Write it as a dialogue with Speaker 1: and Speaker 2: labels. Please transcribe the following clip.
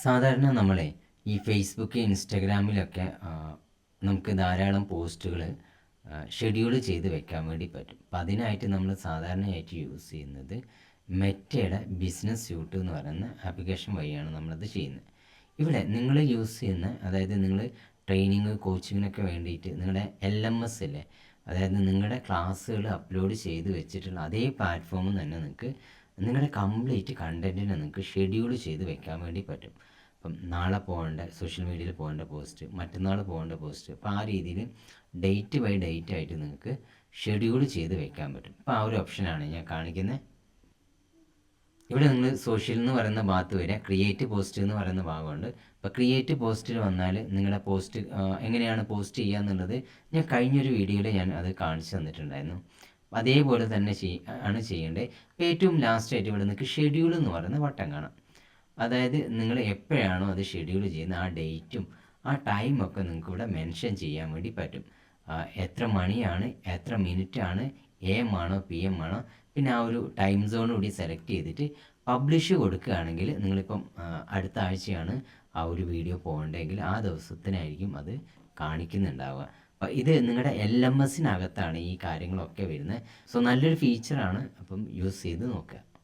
Speaker 1: സാധാരണ നമ്മളെ ഈ ഫേസ്ബുക്ക്, ഇൻസ്റ്റഗ്രാമിലൊക്കെ നമുക്ക് ധാരാളം പോസ്റ്റുകൾ ഷെഡ്യൂൾ ചെയ്ത് വെക്കാൻ വേണ്ടി പറ്റും. അപ്പം അതിനായിട്ട് നമ്മൾ സാധാരണയായിട്ട് യൂസ് ചെയ്യുന്നത് മെറ്റയുടെ ബിസിനസ് സ്യൂട്ട് എന്ന് പറയുന്ന ആപ്ലിക്കേഷൻ വഴിയാണ് നമ്മളത് ചെയ്യുന്നത്. ഇവിടെ നിങ്ങൾ യൂസ് ചെയ്യുന്ന, അതായത് നിങ്ങൾ ട്രെയിനിങ്, കോച്ചിങ്ങിനൊക്കെ വേണ്ടിയിട്ട് നിങ്ങളുടെ LMS ഇല്ലേ, അതായത് നിങ്ങളുടെ ക്ലാസ്സുകൾ അപ്ലോഡ് ചെയ്ത് വെച്ചിട്ടുള്ള അതേ പ്ലാറ്റ്ഫോമിൽ തന്നെ നിങ്ങൾക്ക് നിങ്ങളുടെ കംപ്ലീറ്റ് കണ്ടൻറ്റിനെ നിങ്ങൾക്ക് ഷെഡ്യൂൾ ചെയ്ത് വെക്കാൻ വേണ്ടി പറ്റും. അപ്പം നാളെ പോകേണ്ട സോഷ്യൽ മീഡിയയിൽ പോകേണ്ട പോസ്റ്റ്, മറ്റന്നാൾ പോകേണ്ട പോസ്റ്റ്, അപ്പോൾ ആ രീതിയിൽ ഡേറ്റ് ബൈ ഡേറ്റ് ആയിട്ട് നിങ്ങൾക്ക് ഷെഡ്യൂൾ ചെയ്ത് വെക്കാൻ പറ്റും. അപ്പോൾ ആ ഒരു ഓപ്ഷനാണ് ഞാൻ കാണിക്കുന്നത്. ഇവിടെ നിങ്ങൾ സോഷ്യൽ എന്ന് പറയുന്ന ഭാഗത്ത് വരിക, ക്രിയേറ്റ് പോസ്റ്റ് എന്ന് പറയുന്ന ഭാഗമുണ്ട്. അപ്പോൾ ക്രിയേറ്റ് പോസ്റ്റിൽ വന്നാൽ നിങ്ങളുടെ പോസ്റ്റ് എങ്ങനെയാണ് പോസ്റ്റ് ചെയ്യുക എന്നുള്ളത് ഞാൻ കഴിഞ്ഞൊരു വീഡിയോയിൽ ഞാൻ അത് കാണിച്ചു തന്നിട്ടുണ്ടായിരുന്നു. അതേപോലെ തന്നെ ആണ് ചെയ്യേണ്ടത്. അപ്പോൾ ഏറ്റവും ലാസ്റ്റായിട്ട് ഇവിടെ നിങ്ങൾക്ക് ഷെഡ്യൂൾ എന്ന് പറയുന്ന ബട്ടൺ കാണാം. അതായത് നിങ്ങൾ എപ്പോഴാണോ അത് ഷെഡ്യൂൾ ചെയ്യുന്നത് ആ ഡേറ്റും ആ ടൈമൊക്കെ നിങ്ങൾക്ക് ഇവിടെ മെൻഷൻ ചെയ്യാൻ വേണ്ടി പറ്റും. എത്ര മണിയാണ്, എത്ര മിനിറ്റാണ്, AM ആണോ PM ആണോ, പിന്നെ ആ ഒരു ടൈം സോൺ കൂടി സെലക്ട് ചെയ്തിട്ട് പബ്ലിഷ് കൊടുക്കുകയാണെങ്കിൽ നിങ്ങളിപ്പം അടുത്ത ആഴ്ചയാണ് ആ ഒരു വീഡിയോ പോകേണ്ടതെങ്കിൽ ആ ദിവസത്തിനായിരിക്കും അത് കാണിക്കുന്നുണ്ടാവുക. അപ്പോൾ ഇത് നിങ്ങളുടെ LMSനകത്താണ് ഈ കാര്യങ്ങളൊക്കെ വരുന്നത്. സോ നല്ലൊരു ഫീച്ചറാണ്. അപ്പം യൂസ് ചെയ്ത് നോക്കുക.